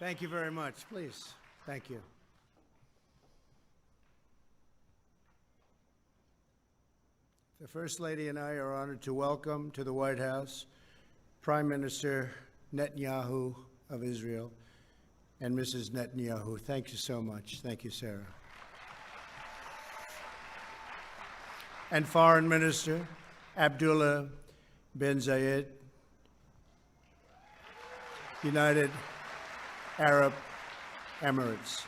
Thank you very much. Please. Thank you. The First Lady and I are honored to welcome to the White House Prime Minister Netanyahu of Israel and Mrs. Netanyahu. Thank you so much. Thank you, Sarah. And Foreign Minister Abdullah bin Zayed, United Arab Emirates,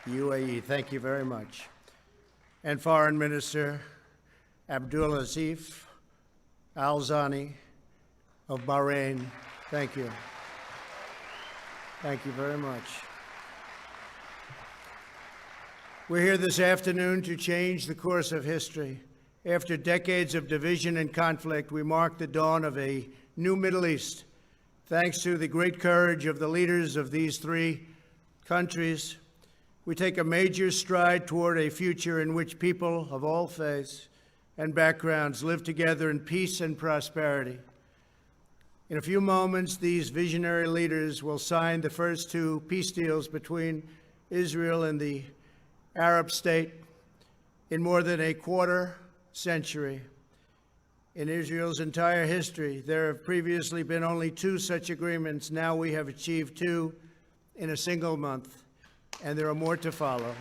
UAE. Thank you very much. And Foreign Minister Abdulaziz Al-Zani of Bahrain. Thank you. Thank you very much. We're here this afternoon to change the course of history. After decades of division and conflict, we mark the dawn of a new Middle East. Thanks to the great courage of the leaders of these three countries, we take a major stride toward a future in which people of all faiths and backgrounds live together in peace and prosperity. In a few moments, these visionary leaders will sign the first two peace deals between Israel and the Arab state in more than a quarter century. In Israel's entire history, there have previously been only two such agreements. Now we have achieved two in a single month, and there are more to follow.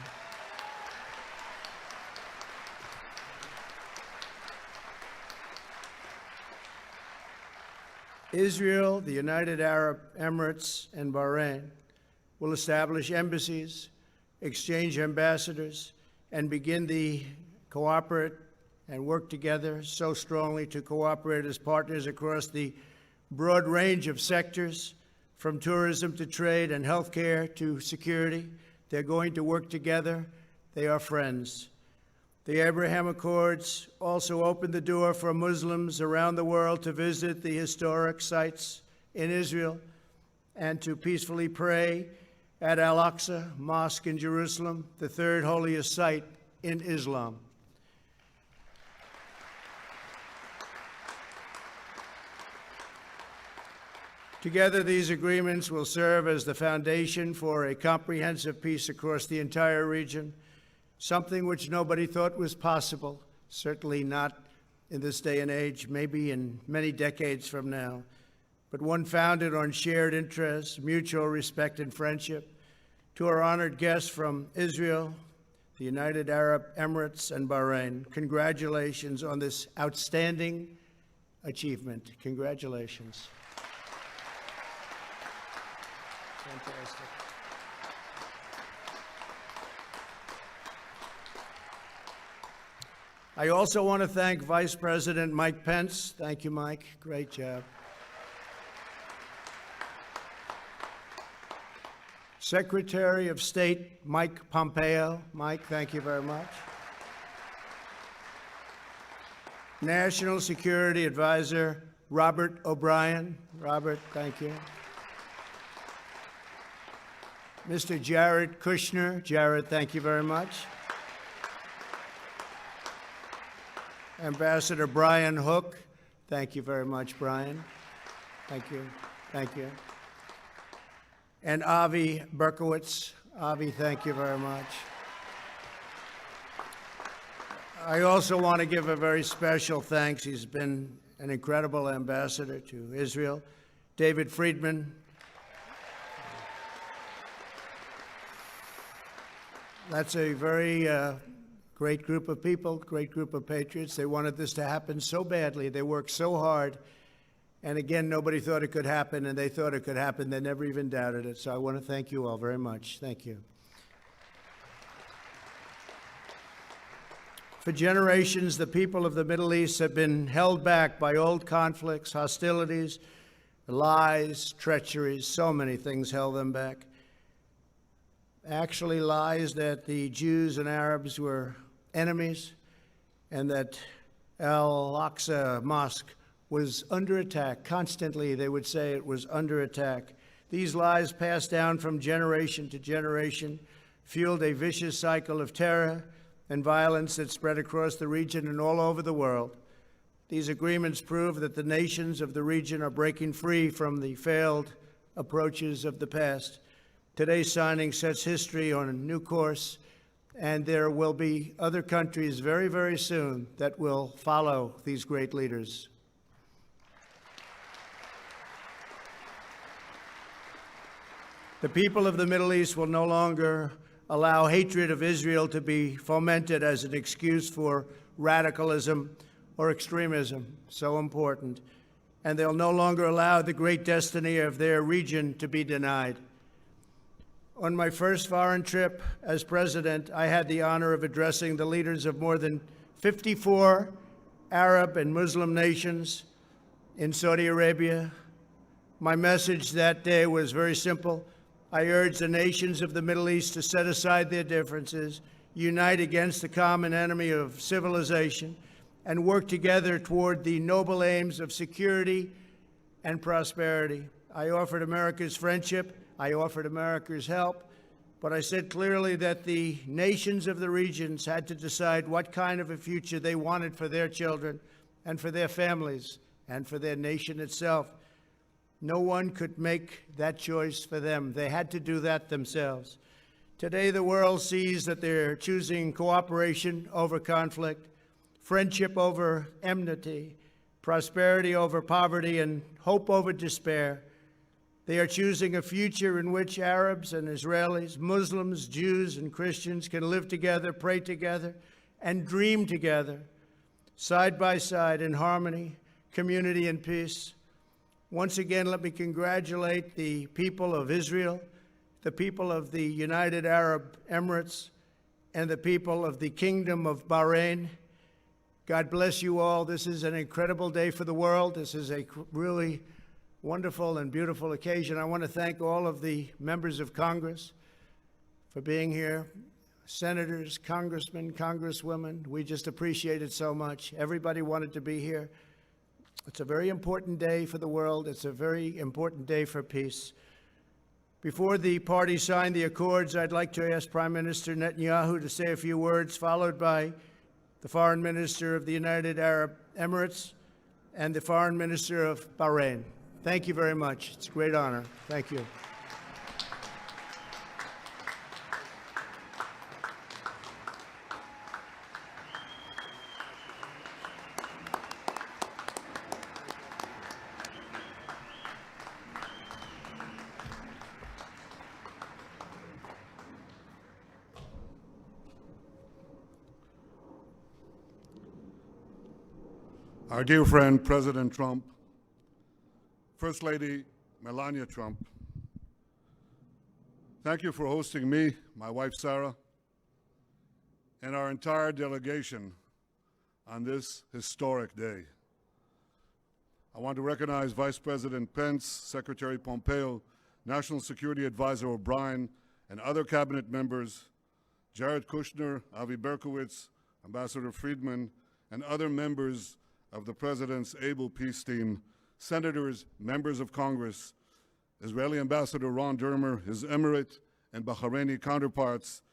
Israel, the United Arab Emirates, and Bahrain will establish embassies, exchange ambassadors, and begin the cooperate and work together so strongly to cooperate as partners across the broad range of sectors, from tourism to trade and healthcare to security. They're going to work together. They are friends. The Abraham Accords also opened the door for Muslims around the world to visit the historic sites in Israel and to peacefully pray at Al-Aqsa Mosque in Jerusalem, the third holiest site in Islam. Together, these agreements will serve as the foundation for a comprehensive peace across the entire region, something which nobody thought was possible, certainly not in this day and age, maybe in many decades from now, but one founded on shared interests, mutual respect, and friendship. To our honored guests from Israel, the United Arab Emirates, and Bahrain, congratulations on this outstanding achievement. Congratulations. Fantastic. I also want to thank Vice President Mike Pence. Thank you, Mike. Great job. Secretary of State Mike Pompeo. Mike, thank you very much. National Security Advisor Robert O'Brien. Robert, thank you. Mr. Jared Kushner. Jared, thank you very much. Ambassador Brian Hook. Thank you very much, Brian. Thank you. Thank you. And Avi Berkowitz. Avi, thank you very much. I also want to give a very special thanks. He's been an incredible ambassador to Israel. David Friedman. That's a very great group of people, great group of patriots. They wanted this to happen so badly. They worked so hard. And again, nobody thought it could happen, and they thought it could happen. They never even doubted it. So I want to thank you all very much. Thank you. For generations, the people of the Middle East have been held back by old conflicts, hostilities, lies, treacheries. So many things held them back. Actually, lies that the Jews and Arabs were enemies and that Al-Aqsa Mosque was under attack. Constantly, they would say it was under attack. These lies passed down from generation to generation, fueled a vicious cycle of terror and violence that spread across the region and all over the world. These agreements prove that the nations of the region are breaking free from the failed approaches of the past. Today's signing sets history on a new course, and there will be other countries very, very soon that will follow these great leaders. The people of the Middle East will no longer allow hatred of Israel to be fomented as an excuse for radicalism or extremism, so important. And they'll no longer allow the great destiny of their region to be denied. On my first foreign trip as president, I had the honor of addressing the leaders of more than 54 Arab and Muslim nations in Saudi Arabia. My message that day was very simple. I urged the nations of the Middle East to set aside their differences, unite against the common enemy of civilization, and work together toward the noble aims of security and prosperity. I offered America's friendship. I offered America's help. But I said clearly that the nations of the regions had to decide what kind of a future they wanted for their children and for their families and for their nation itself. No one could make that choice for them. They had to do that themselves. Today, the world sees that they're choosing cooperation over conflict, friendship over enmity, prosperity over poverty, and hope over despair. They are choosing a future in which Arabs and Israelis, Muslims, Jews, and Christians can live together, pray together, and dream together, side by side in harmony, community, and peace. Once again, let me congratulate the people of Israel, the people of the United Arab Emirates, and the people of the Kingdom of Bahrain. God bless you all. This is an incredible day for the world. This is a really wonderful and beautiful occasion. I want to thank all of the members of Congress for being here. Senators, congressmen, congresswomen, we just appreciate it so much. Everybody wanted to be here. It's a very important day for the world. It's a very important day for peace. Before the parties sign the accords, I'd like to ask Prime Minister Netanyahu to say a few words, followed by the Foreign Minister of the United Arab Emirates and the Foreign Minister of Bahrain. Thank you very much. It's a great honor. Thank you. Our dear friend, President Trump, First Lady Melania Trump, thank you for hosting me, my wife Sarah, and our entire delegation on this historic day. I want to recognize Vice President Pence, Secretary Pompeo, National Security Advisor O'Brien, and other cabinet members, Jared Kushner, Avi Berkowitz, Ambassador Friedman, and other members of the President's able peace team, senators, members of Congress, Israeli Ambassador Ron Dermer, his Emirate and Bahraini counterparts,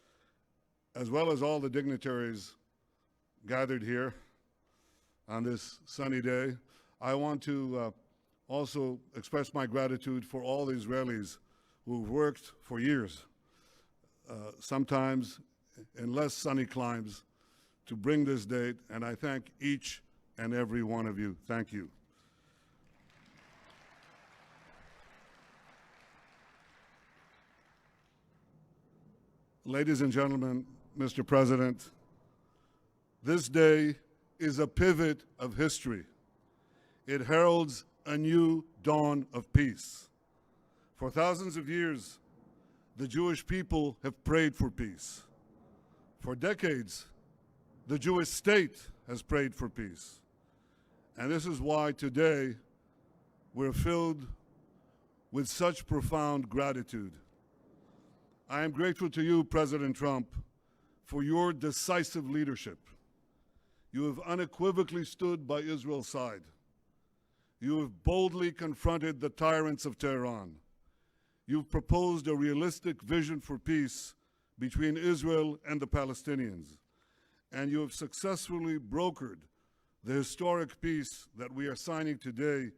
as well as all the dignitaries gathered here on this sunny day. I want to also express my gratitude for all the Israelis who've worked for years, sometimes in less sunny climes, to bring this date, and I thank each and every one of you. Thank you. Ladies and gentlemen, Mr. President, this day is a pivot of history. It heralds a new dawn of peace. For thousands of years, the Jewish people have prayed for peace. For decades, the Jewish state has prayed for peace. And this is why today we're filled with such profound gratitude. I am grateful to you, President Trump, for your decisive leadership. You have unequivocally stood by Israel's side. You have boldly confronted the tyrants of Tehran. You've proposed a realistic vision for peace between Israel and the Palestinians. And you have successfully brokered the historic peace that we are signing today,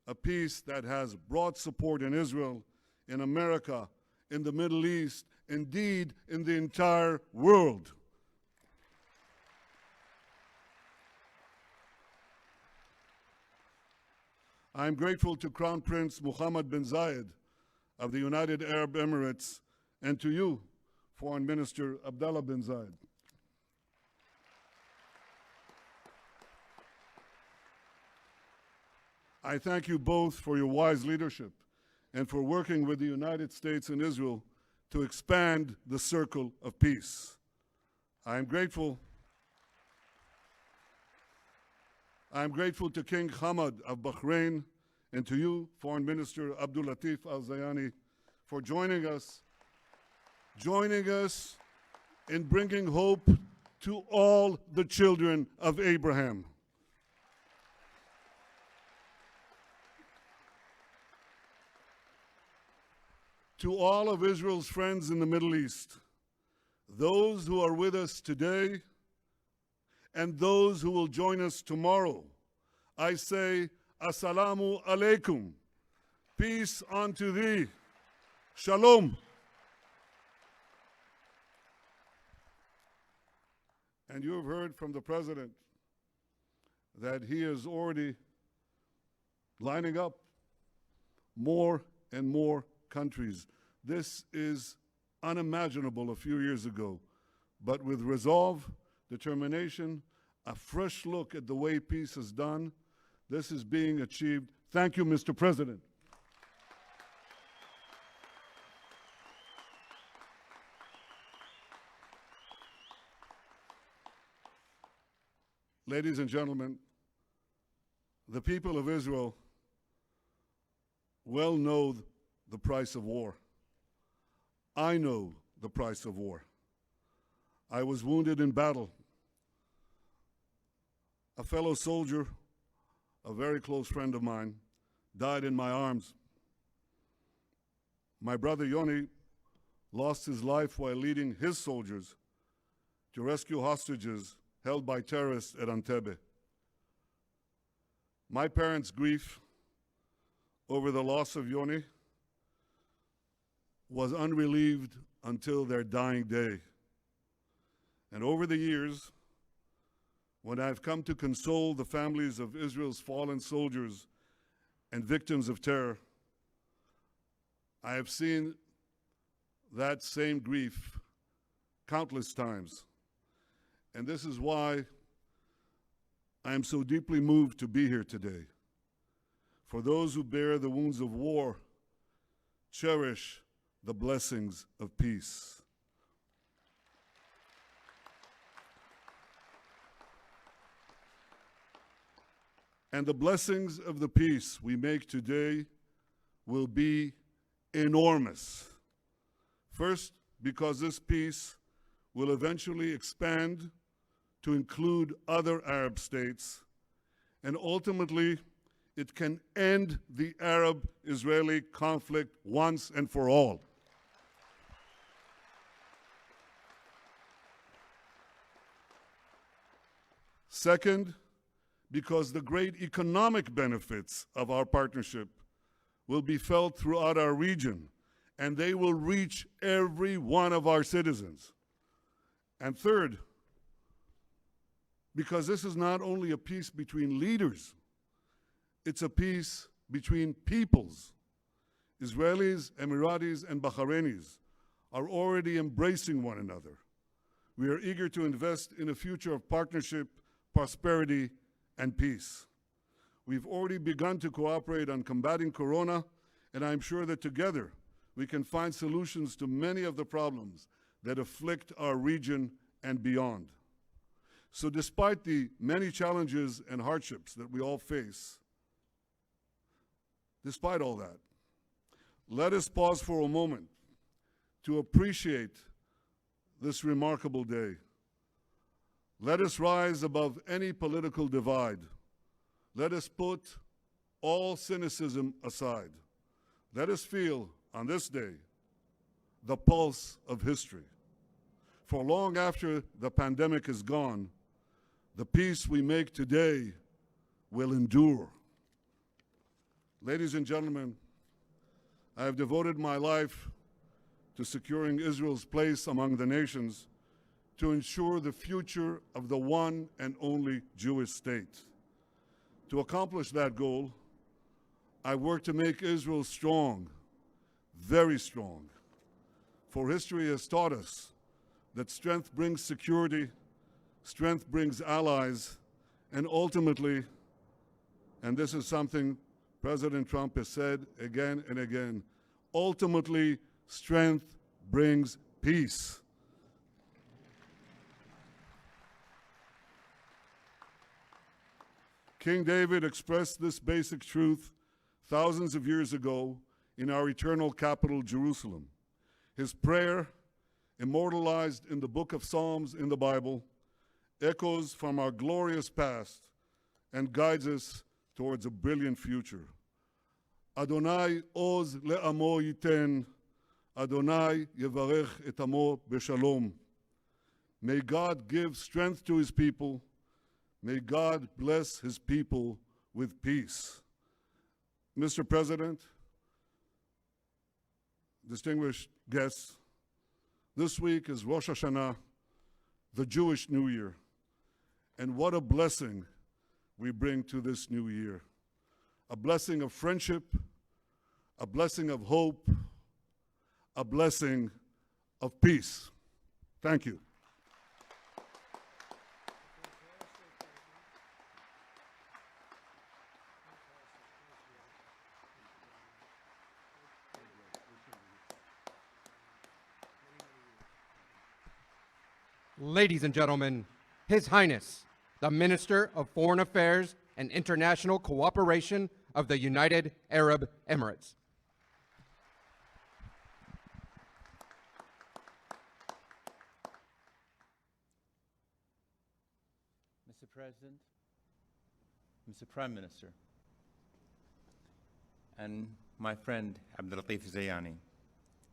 a peace that has broad support in Israel, in America, in the Middle East, indeed in the entire world. I am grateful to Crown Prince Mohammed bin Zayed of the United Arab Emirates and to you, Foreign Minister Abdullah bin Zayed. I thank you both for your wise leadership and for working with the United States and Israel to expand the circle of peace. I am grateful to King Hamad of Bahrain and to you, Foreign Minister Abdul Latif Al-Zayani, for joining us in bringing hope to all the children of Abraham. To all of Israel's friends in the Middle East, those who are with us today and those who will join us tomorrow, I say, Assalamu alaikum. Peace unto thee. Shalom. And you have heard from the President that he is already lining up more and more countries. This is unimaginable a few years ago, but with resolve, determination, a fresh look at the way peace is done, this is being achieved. Thank you, Mr. President. Ladies and gentlemen, the people of Israel well know the price of war. I know the price of war. I was wounded in battle. A fellow soldier, a very close friend of mine, died in my arms. My brother Yoni lost his life while leading his soldiers to rescue hostages held by terrorists at Entebbe. My parents' grief over the loss of Yoni was unrelieved until their dying day. And over the years, when I've come to console the families of Israel's fallen soldiers and victims of terror, I have seen that same grief countless times. And this is why I am so deeply moved to be here today. For those who bear the wounds of war, cherish the blessings of peace. And the blessings of the peace we make today will be enormous. First, because this peace will eventually expand to include other Arab states, and ultimately, it can end the Arab-Israeli conflict once and for all. Second, because the great economic benefits of our partnership will be felt throughout our region, and they will reach every one of our citizens. And third, because this is not only a peace between leaders, it's a peace between peoples. Israelis, Emiratis, and Bahrainis are already embracing one another. We are eager to invest in a future of partnership, prosperity, and peace. We've already begun to cooperate on combating Corona, and I'm sure that together we can find solutions to many of the problems that afflict our region and beyond. So despite the many challenges and hardships that we all face, despite all that, let us pause for a moment to appreciate this remarkable day. Let us rise above any political divide. Let us put all cynicism aside. Let us feel, on this day, the pulse of history. For long after the pandemic is gone, the peace we make today will endure. Ladies and gentlemen, I have devoted my life to securing Israel's place among the nations to ensure the future of the one and only Jewish state. To accomplish that goal, I work to make Israel strong, very strong. For history has taught us that strength brings security, strength brings allies, and ultimately, and this is something President Trump has said again and again, ultimately, strength brings peace. King David expressed this basic truth thousands of years ago in our eternal capital, Jerusalem. His prayer, immortalized in the book of Psalms in the Bible, echoes from our glorious past and guides us towards a brilliant future. Adonai oz le'amo yiten, Adonai yevarech et amo b'shalom. May God give strength to his people. May God bless his people with peace. Mr. President, distinguished guests, this week is Rosh Hashanah, the Jewish New Year. And what a blessing we bring to this new year. A blessing of friendship, a blessing of hope, a blessing of peace. Thank you. Ladies and gentlemen, His Highness, the Minister of Foreign Affairs and International Cooperation of the United Arab Emirates. Mr. President, Mr. Prime Minister, and my friend Abdulatif Zayani,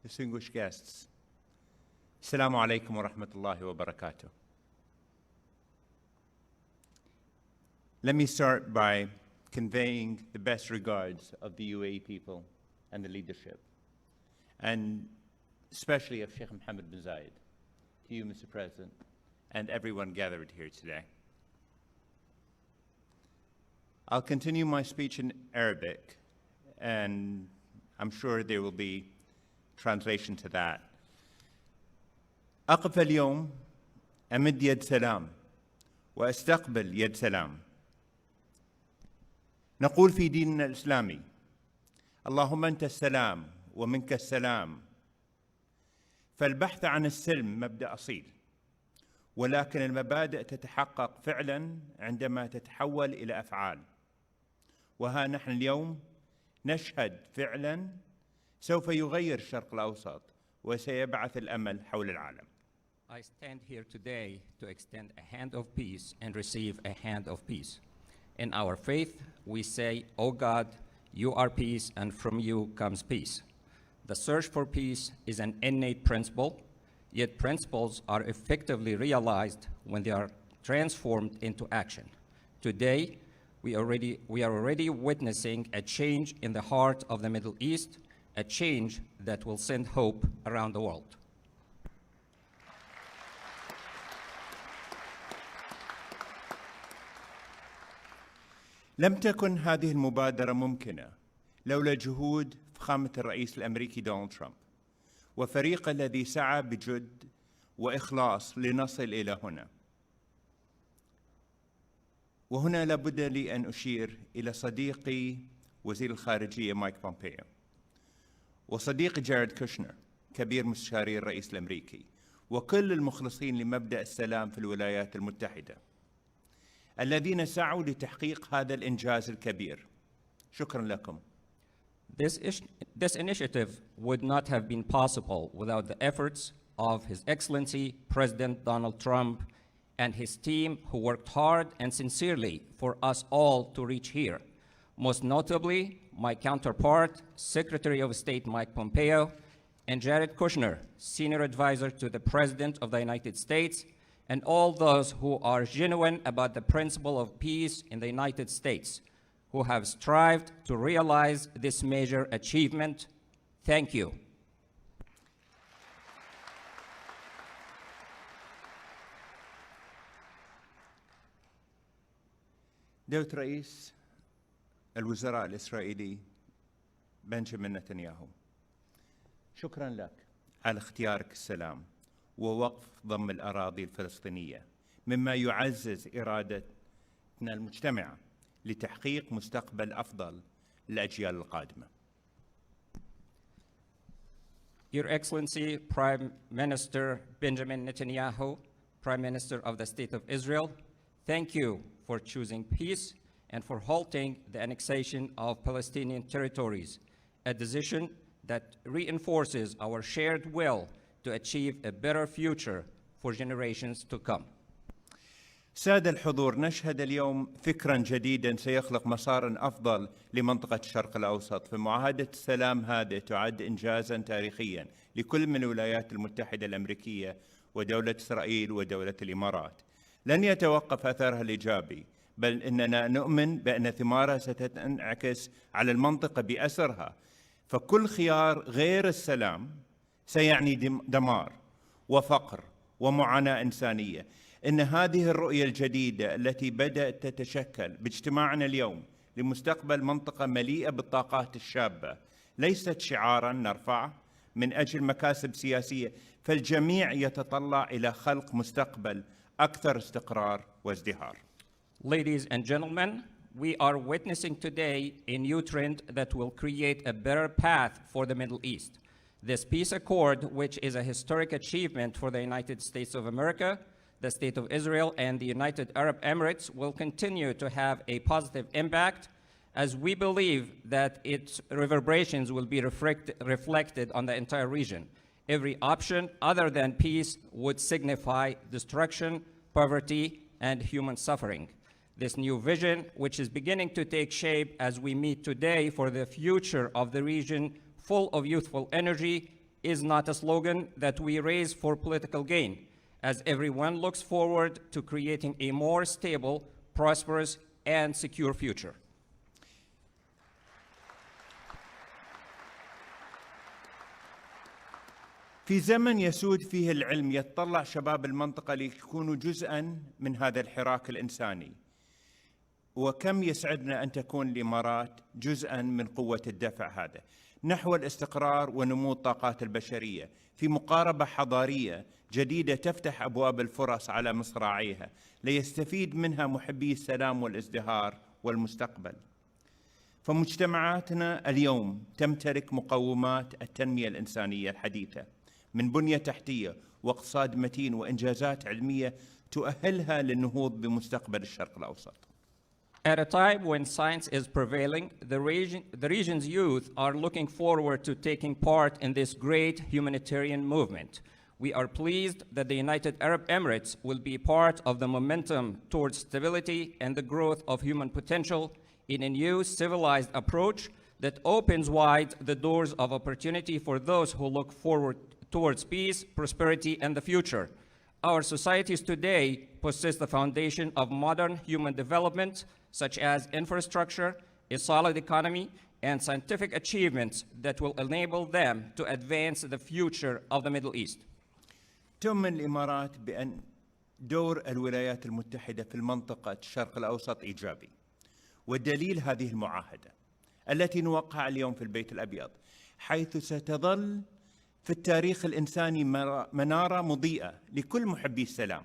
distinguished guests, Assalamu alaikum wa rahmatullahi wa barakatuh. Let me start by conveying the best regards of the UAE people and the leadership, and especially of Sheikh Mohammed bin Zayed, to you, Mr. President, and everyone gathered here today. I'll continue my speech in Arabic, and I'm sure there will be translation to that. أقف اليوم أمد يد سلام وأستقبل يد سلام. نقول في ديننا الإسلامي: اللهم أنت السلام ومنك السلام. فالبحث عن السلم مبدأ أصيل، ولكن المبادئ تتحقق فعلا عندما تتحول إلى أفعال. وها نحن اليوم نشهد فعلا سوف يغير الشرق الأوسط وسيبعث الأمل حول العالم. I stand here today to extend a hand of peace and receive a hand of peace. In our faith, we say, "O God, you are peace, and from you comes peace." The search for peace is an innate principle, yet principles are effectively realized when they are transformed into action. Today, we are already witnessing a change in the heart of the Middle East, a change that will send hope around the world. لم تكن هذه المبادرة ممكنة لولا جهود فخامة الرئيس الأمريكي دونالد ترامب وفريقه الذي سعى بجد وإخلاص لنصل إلى هنا. وهنا لابد لي أن أشير إلى صديقي وزير الخارجية مايك بومبيو، وصديقي جاريد كوشنر كبير مستشاري الرئيس الأمريكي، وكل المخلصين لمبدأ السلام في الولايات المتحدة الذين سعوا لتحقيق هذا الإنجاز الكبير. شكرا لكم. This initiative would not have been possible without the efforts of His Excellency President Donald Trump and his team, who worked hard and sincerely for us all to reach here. Most notably, my counterpart, Secretary of State Mike Pompeo, and Jared Kushner, Senior Advisor to the President of the United States, and all those who are genuine about the principle of peace in the United States, who have strived to realize this major achievement. Thank you. دولة رئيس الوزراء الإسرائيلي بنجامين نتنياهو، شكرا لك على اختيارك السلام ووقف ضم الأراضي الفلسطينية، مما يعزز إرادتنا المجتمعة لتحقيق مستقبل أفضل للأجيال القادمة. Your Excellency, Prime Minister Benjamin Netanyahu, Prime Minister of the State of Israel, thank you for choosing peace and for halting the annexation of Palestinian territories, a decision that reinforces our shared will to achieve a better future for generations to come. سادة الحضور، نشهد اليوم فكرا جديدا سيخلق مسارا أفضل لمنطقة الشرق الأوسط، فمعاهدة السلام هذه تعد إنجازا تاريخيا لكل من الولايات المتحدة الأمريكية ودولة إسرائيل ودولة الإمارات. لن يتوقف أثرها الإيجابي، بل إننا نؤمن بأن ثمارها ستنعكس على المنطقة بأسرها، فكل خيار غير السلام سيعني دمار وفقر ومعاناة إنسانية. إن هذه الرؤية الجديدة التي بدأت تتشكل باجتماعنا اليوم لمستقبل منطقة مليئة بالطاقات الشابة ليست شعاراً نرفعه من أجل مكاسب سياسية، فالجميع يتطلع إلى خلق مستقبل أكثر استقرار وازدهار. Ladies and gentlemen, we are witnessing today a new trend that will create a better path for the Middle East. This peace accord, which is a historic achievement for the United States of America, the State of Israel, and the United Arab Emirates, will continue to have a positive impact, as we believe that its reverberations will be reflected on the entire region. Every option other than peace would signify destruction, poverty, and human suffering. This new vision, which is beginning to take shape as we meet today for the future of the region full of youthful energy, is not a slogan that we raise for political gain, as everyone looks forward to creating a more stable, prosperous, and secure future. في زمن يسود فيه العلم يتطلع شباب المنطقة ليكونوا جزءاً من هذا الحراك الإنساني، وكم يسعدنا أن تكون الإمارات جزءاً من قوة الدفع هذا نحو الاستقرار ونمو الطاقات البشرية في مقاربة حضارية جديدة تفتح أبواب الفرص على مصراعيها ليستفيد منها محبي السلام والازدهار والمستقبل. فمجتمعاتنا اليوم تمتلك مقومات التنمية الإنسانية الحديثة من بنية تحتية واقتصاد متين وإنجازات علمية تؤهلها للنهوض بمستقبل الشرق الأوسط. At a time when science is prevailing, the region's youth are looking forward to taking part in this great humanitarian movement. We are pleased that the United Arab Emirates will be part of the momentum towards stability and the growth of human potential in a new civilized approach that opens wide the doors of opportunity for those who look forward towards peace, prosperity, and the future. Our societies today possess the foundation of modern human development, such as infrastructure, a solid economy, and scientific achievements that will enable them to advance the future of the Middle East. تؤمن الإمارات بأن دور الولايات المتحدة في المنطقة الشرق الأوسط إيجابي، والدليل هذه المعاهدة التي نوقعها اليوم في البيت الأبيض، حيث ستظل في التاريخ الإنساني منارة مضيئة لكل محبي السلام.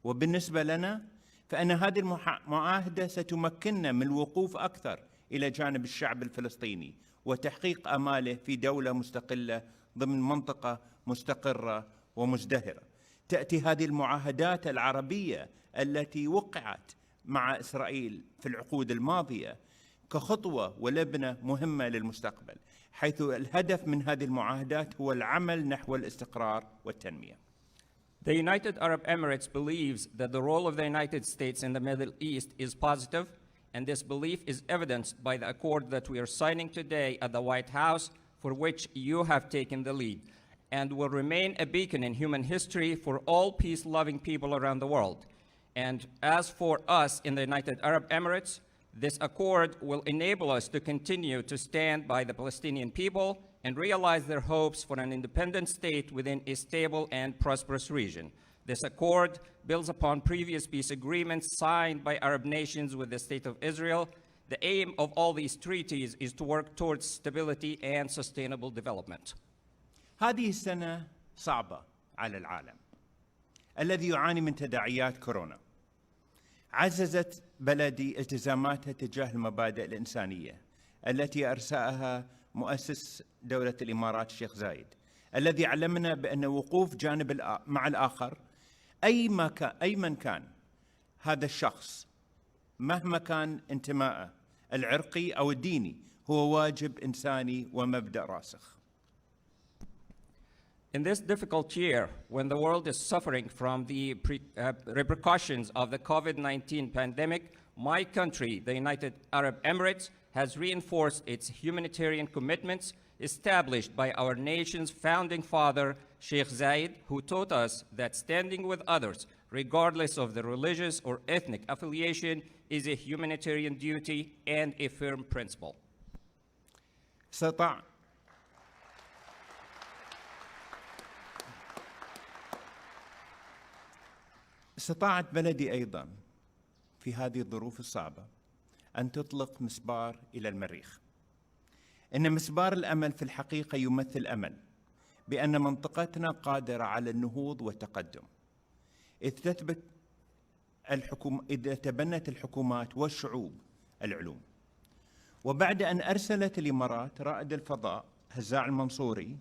وبالنسبة لنا فإن هذه المعاهدة ستمكننا من الوقوف أكثر إلى جانب الشعب الفلسطيني وتحقيق آماله في دولة مستقلة ضمن منطقة مستقرة ومزدهرة. تأتي هذه المعاهدات العربية التي وقعت مع إسرائيل في العقود الماضية كخطوة ولبنة مهمة للمستقبل، حيث الهدف من هذه المعاهدات هو العمل نحو الاستقرار والتنمية. The United Arab Emirates believes that the role of the United States in the Middle East is positive, and this belief is evidenced by the accord that we are signing today at the White House, for which you have taken the lead, and will remain a beacon in human history for all peace-loving people around the world. And as for us in the United Arab Emirates, this accord will enable us to continue to stand by the Palestinian people and realize their hopes for an independent state within a stable and prosperous region. This accord builds upon previous peace agreements signed by Arab nations with the State of Israel. The aim of all these treaties is to work towards stability and sustainable development. هذه السنة صعبة على العالم الذي يعاني من تداعيات كورونا. عززت بلدي التزاماتها تجاه المبادئ الإنسانية التي أرساها مؤسس دولة الإمارات الشيخ زايد، الذي علمنا بأن وقوف جانب مع الآخر أي من كان هذا الشخص مهما كان انتمائه العرقي أو الديني هو واجب إنساني ومبدأ راسخ. In this difficult year, when the world is suffering from the repercussions of the COVID-19 pandemic, my country, the United Arab Emirates, has reinforced its humanitarian commitments established by our nation's founding father, Sheikh Zayed, who taught us that standing with others, regardless of their religious or ethnic affiliation, is a humanitarian duty and a firm principle. استطاعت بلدي أيضاً في هذه الظروف الصعبة أن تطلق مسبار إلى المريخ. إن مسبار الأمل في الحقيقة يمثل أمل بأن منطقتنا قادرة على النهوض والتقدم إذا تبنت الحكومات والشعوب العلوم. وبعد أن أرسلت الإمارات رائد الفضاء هزاع المنصوري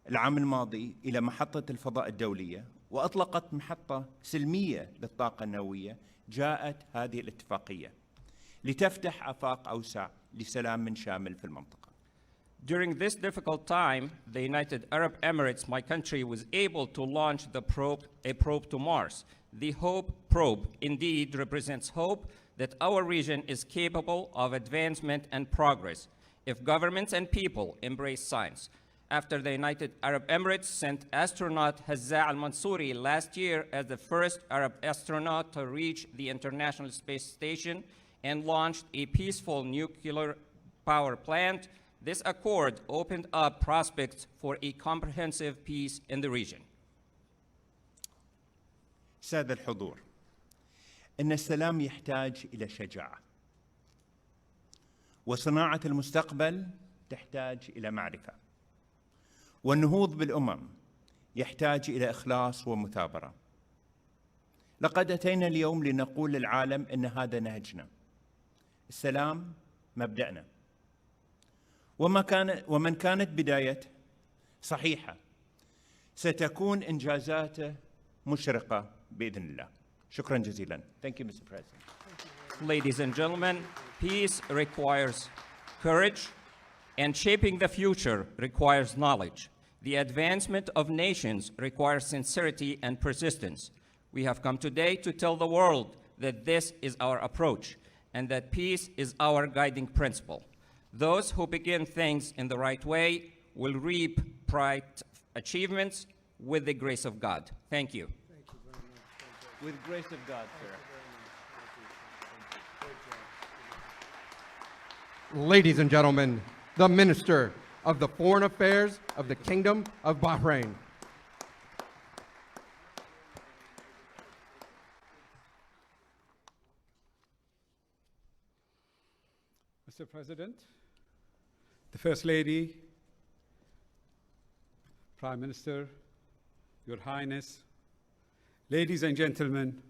العام الماضي إلى محطة الفضاء الدولية وأطلقت محطة سلمية للطاقة النووية، جاءت هذه الاتفاقية لتفتح آفاق أوسع لسلام شامل في المنطقة. During this difficult time, the United Arab Emirates, my country, was able to launch a probe to Mars. The HOPE probe indeed represents hope that our region is capable of advancement and progress if governments and people embrace science. After the United Arab Emirates sent astronaut Hazza al-Mansouri last year as the first Arab astronaut to reach the International Space Station and launched a peaceful nuclear power plant, this accord opened up prospects for a comprehensive peace in the region. سادة الحضور، إن السلام يحتاج إلى شجاعة، وصناعة المستقبل تحتاج إلى معرفة، والنهوض بالأمم يحتاج إلى إخلاص ومثابرة. لقد أتينا اليوم لنقول للعالم إن هذا نهجنا، السلام مبدأنا، ومن كانت بدايته صحيحة ستكون إنجازاته مشرقة بإذن الله. شكرا جزيلا. Thank you, Mr. President. Ladies and gentlemen, peace requires courage, and shaping the future requires knowledge. The advancement of nations requires sincerity and persistence. We have come today to tell the world that this is our approach and that peace is our guiding principle. Those who begin things in the right way will reap bright achievements with the grace of God. Thank you. With grace of God, sir. Ladies and gentlemen, the Minister of the Foreign Affairs of the Kingdom of Bahrain. Mr. President, the First Lady, Prime Minister, Your Highness, ladies and gentlemen,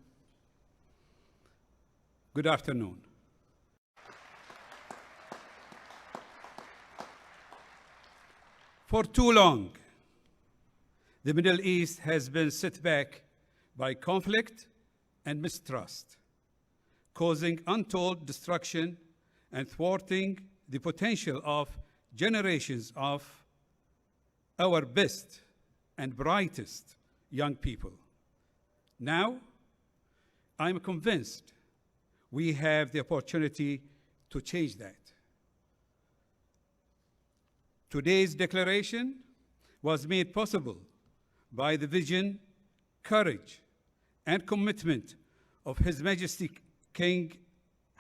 good afternoon. For too long, the Middle East has been set back by conflict and mistrust, causing untold destruction and thwarting the potential of generations of our best and brightest young people. Now, I'm convinced we have the opportunity to change that. Today's declaration was made possible by the vision, courage, and commitment of His Majesty King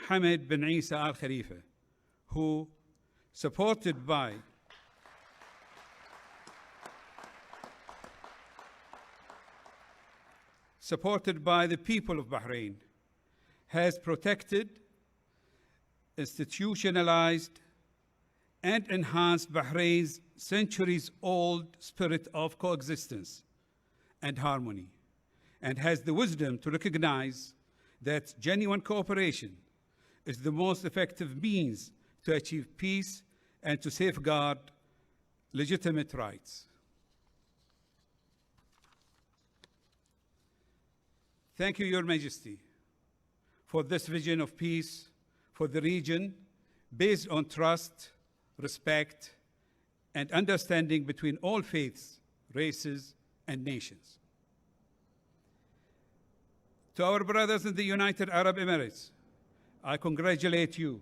Hamad bin Isa Al Khalifa, who, supported by supported by the people of Bahrain, has protected, institutionalized, and enhanced Bahrain's centuries-old spirit of coexistence and harmony, and has the wisdom to recognize that genuine cooperation is the most effective means to achieve peace and to safeguard legitimate rights. Thank you, Your Majesty, for this vision of peace for the region based on trust, respect, and understanding between all faiths, races, and nations. To our brothers in the United Arab Emirates, I congratulate you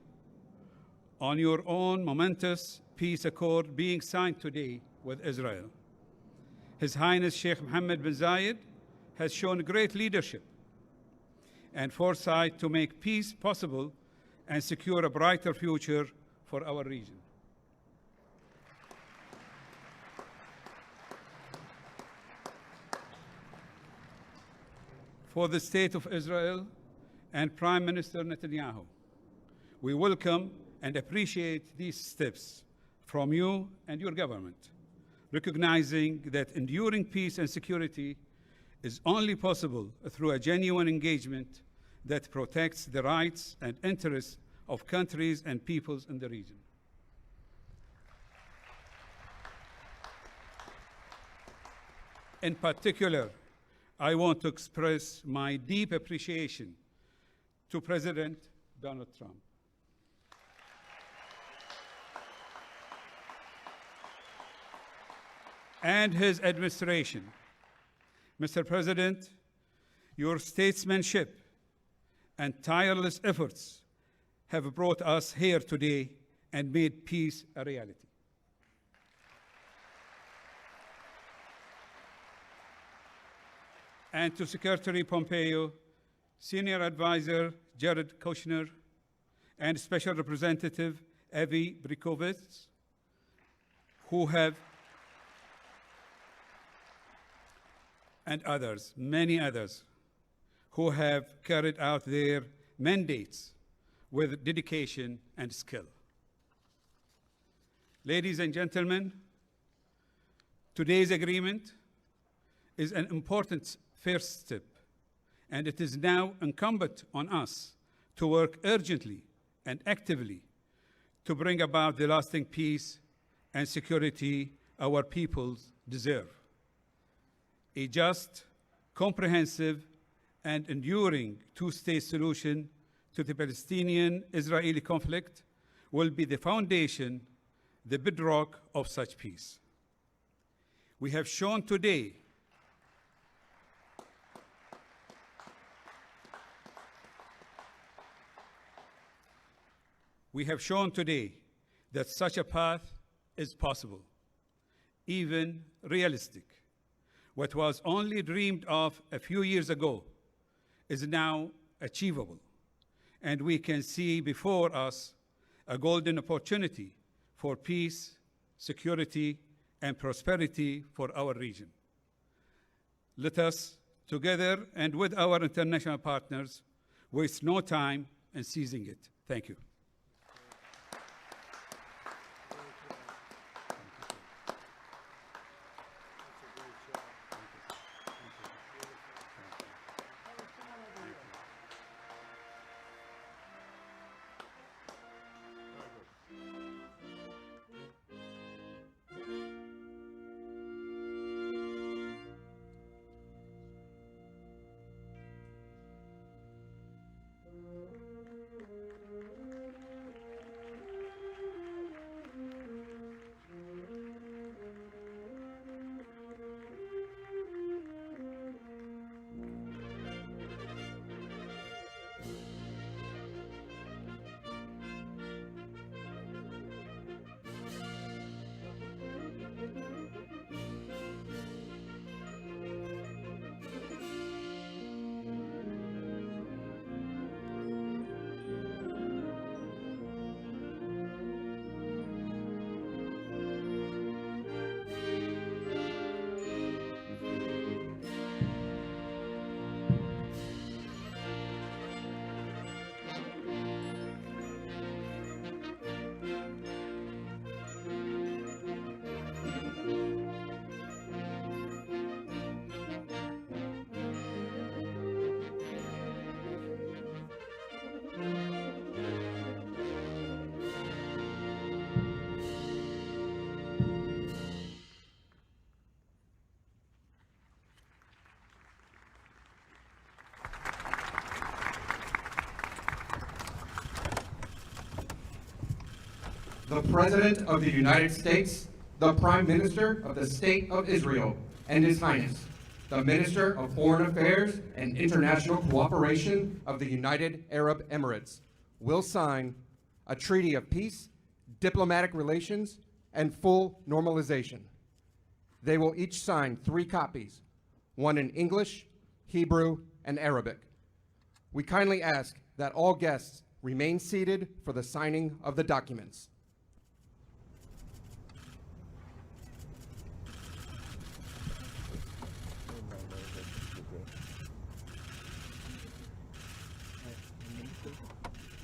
on your own momentous peace accord being signed today with Israel. His Highness Sheikh Mohammed bin Zayed has shown great leadership and foresight to make peace possible and secure a brighter future for our region. For the State of Israel and Prime Minister Netanyahu, we welcome and appreciate these steps from you and your government, recognizing that enduring peace and security is only possible through a genuine engagement that protects the rights and interests of countries and peoples in the region. In particular, I want to express my deep appreciation to President Donald Trump. And his administration. Mr. President, your statesmanship and tireless efforts have brought us here today and made peace a reality. And to Secretary Pompeo, Senior Advisor Jared Kushner, and Special Representative Avi Brikovitz, who have, and others, many others, who have carried out their mandates with dedication and skill. Ladies and gentlemen, today's agreement is an important first step, and it is now incumbent on us to work urgently and actively to bring about the lasting peace and security our peoples deserve. A just, comprehensive, and enduring two-state solution to the Palestinian-Israeli conflict will be the foundation, the bedrock of such peace. We have shown today that such a path is possible, even realistic. What was only dreamed of a few years ago is now achievable, and we can see before us a golden opportunity for peace, security, and prosperity for our region. Let us, together and with our international partners, waste no time in seizing it. Thank you. the President of the United States, the Prime Minister of the State of Israel, and His Highness, the Minister of Foreign Affairs and International Cooperation of the United Arab Emirates, will sign a treaty of peace, diplomatic relations, and full normalization. They will each sign 3 copies, one in English, Hebrew, and Arabic. We kindly ask that all guests remain seated for the signing of the documents.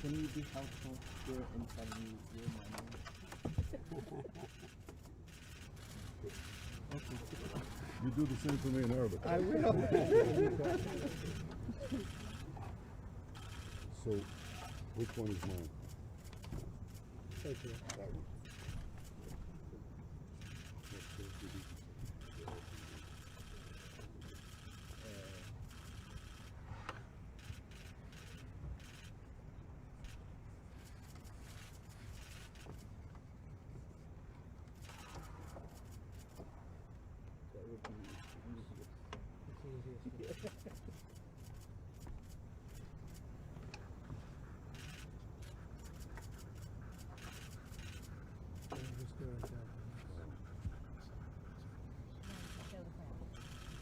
Can you be helpful here and tell me your name? You do the same for me in Arabic. I will. So, which one is mine? Thank you. That one.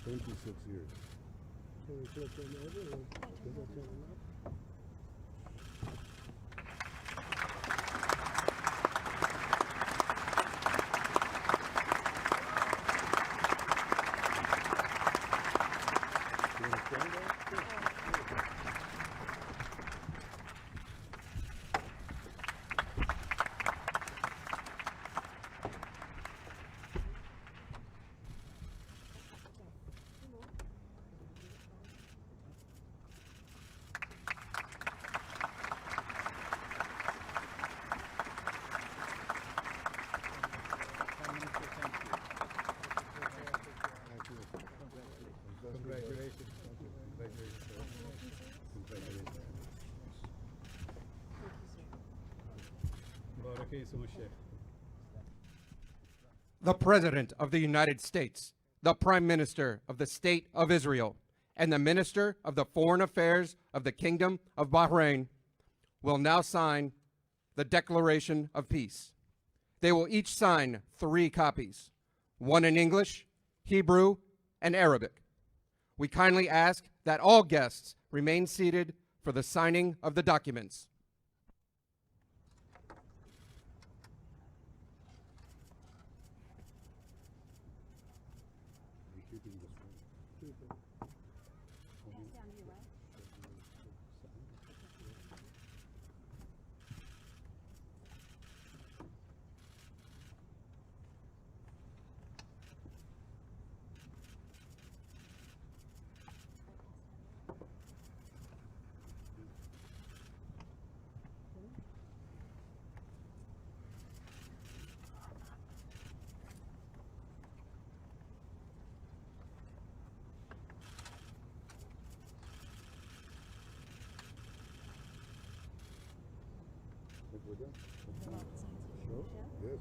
Can 26 years. we flip them over or can we turn them up? You want to stand there? Congratulations. The President of the United States, the Prime Minister of the State of Israel, and the Minister of the Foreign Affairs of the Kingdom of Bahrain will now sign the Declaration of Peace. They will each sign 3 copies, one in English, Hebrew, and Arabic. We kindly ask that all guests remain seated for the signing of the documents. You're keeping this one. Think we're done? Sure? Yes.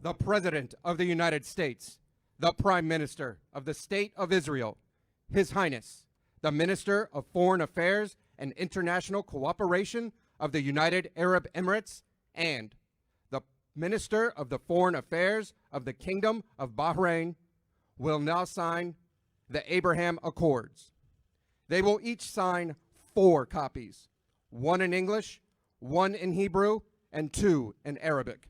The President of the United States, the Prime Minister of the State of Israel, His Highness, the Minister of Foreign Affairs and International Cooperation of the United Arab Emirates, and the Minister of the Foreign Affairs of the Kingdom of Bahrain will now sign the Abraham Accords. They will each sign 4 copies, 1 in English, 1 in Hebrew, and 2 in Arabic.